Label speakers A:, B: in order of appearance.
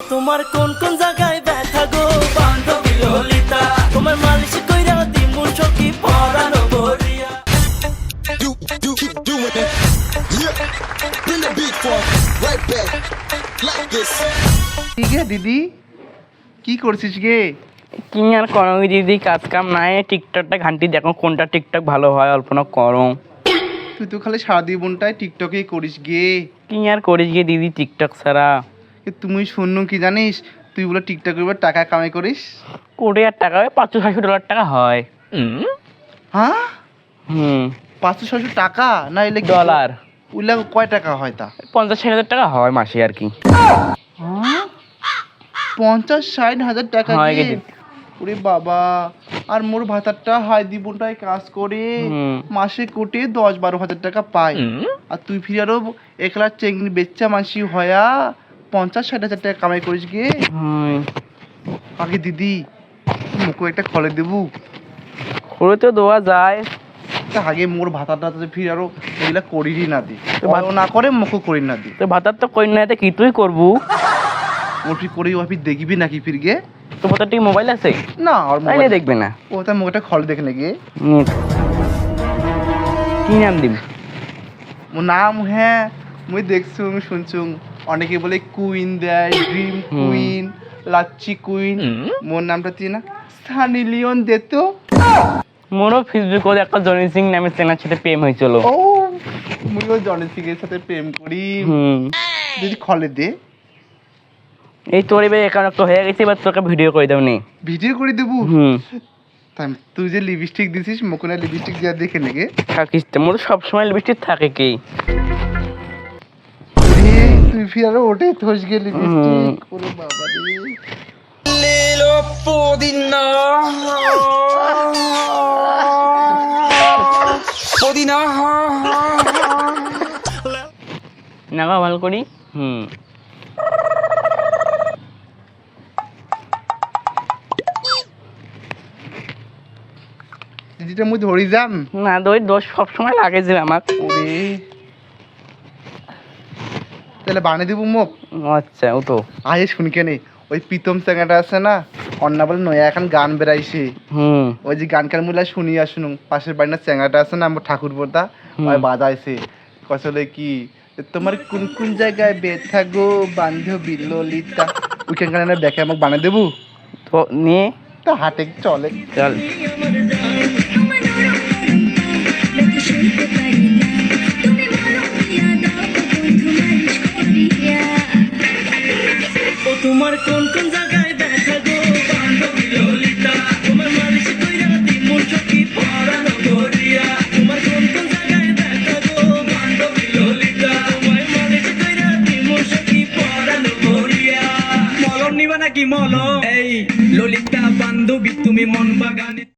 A: তোমার কোন কোন জায়গায় ব্যথা গো বান্ধবী ললিতা, তোমার মালিশ কইরা দিমু সখী পরানো ভরিয়া।
B: Keep doing it. Yeah. Bring the beat for right back like this.
C: ঠিক আছে দিদি, কি করছিস গে?
D: কি আর করো দিদি, কাজ কাম নাই, টিকটকটা ঘান্টি দেখো কোনটা টিকটক ভালো হয়, অল্প না করো।
C: তুই তো খালি সারা জীবনটাই টিকটকেই করিস গে।
D: কি আর করিস গে দিদি টিকটক ছাড়া?
C: তুমি শুননু কি জানিস, তুই বলে টিকটক করে টাকা কামাই করিস।
D: কোটি আর টাকা হয়, $500-600 টাকা হয়।
C: হ্যাঁ,
D: হুম,
C: 500-600 টাকা না এলে
D: ডলার।
C: ওইলা কয় টাকা হয় তা?
D: 50-60 হাজার টাকা হয় মাসে আর কি।
C: 50-60 হাজার টাকা
D: হয়
C: গে?
D: গে দিদি।
C: ওরে বাবা, আর মোর ভাতারটা হাই জীবনটায় কাজ করে মাসে কোটে 10-12 হাজার টাকা পায়, আর তুই ফিরে আরো একলা চেংড়ি বেচ্চা মাসি হয়া 50-60 হাজার টাকা কামাই করিস গে। আগে দিদি মুখে একটা খলে দেবু,
D: করে তো দেওয়া যায়।
C: তা আগে মোর ভাতাটা ফিরে আরো এগুলা করিরই না দি, ভালো না করে মুখও করি না দি।
D: তো ভাতার তো কই না, কি তুই করবু?
C: মোর ফির করি ওই দেখবি নাকি ফির গে?
D: তো ভাতার টিকে মোবাইল আছে
C: না, আর
D: তাইলে
C: মোবাইল
D: দেখবে না।
C: ও তার মুখটা খলে দেখে নাকি।
D: কি নাম দিবি?
C: মোর নাম, হ্যাঁ মুই দেখছু শুনছু অনেকে বলে কুইন দেয়, ড্রিম কুইন, লাচ্ছি কুইন। মোর নামটা তুই না সানি লিওন দে তো।
D: মোরও ফেসবুকে একটা জনি সিং নামে চেনার সাথে প্রেম হয়েছিল।
C: ও মুইও জনি সিং এর সাথে প্রেম করি।
D: হুম,
C: যদি খলে দে।
D: এই তোর এবার অ্যাকাউন্ট তো হয়ে গেছে, এবার তোকে ভিডিও করে দাও নি।
C: ভিডিও করে দেবু?
D: হুম,
C: তুই যে লিপস্টিক দিছিস মুখনে লিপস্টিক দিয়া দেখে নেগে।
D: থাকিস তো, মোর সবসময় লিপস্টিক থাকে কি।
C: তুই ফির আরো ওঠে থস গে লিপস্টিক। ওরে বাবা রে।
B: Lilo Podina. Podina.
D: নাগা ভালো করি। হুম,
C: দিদিটা মুই ধরি যাম।
D: না দই দোষ সবসময় লাগে যে আমার।
C: ওরে তাহলে বানিয়ে দেবো মুখ।
D: আচ্ছা, ও তো
C: আয়ে শুনি কেনে, ওই প্রীতম স্যাংটা আছে না, অন্না বলে নয়া এখন গান বেড়াইছে।
D: হুম,
C: ওই যে গান কান মুলা শুনি আসুন, পাশের বাড়ির না চ্যাংড়াটা আছে না আমার ঠাকুর বর্দা, ওই বাজাইছে কসলে কি তোমার কোন কোন জায়গায় ব্যথা গো বান্ধবী ললিতা। ওইখান কানে দেখে আমাকে বানিয়ে দেবো
D: তো নিয়ে
C: তো হাটে চলে।
D: চল।
A: ও তোমার কোন কোন জায়গায় ব্যথা গো বান্ধবী ললিতা, তোমার মালিশ কইরা দিমু সখী পরানো ভরিয়া। তোমার কোন কোন জায়গায় ব্যথা গো বান্ধবী ললিতা, তোমার মালিশ কইরা দিমু সখী পরানো ভরিয়া। মলম নিবা নাকি মলম? এই ললিতা বান্ধবী তুমি মন বাগানে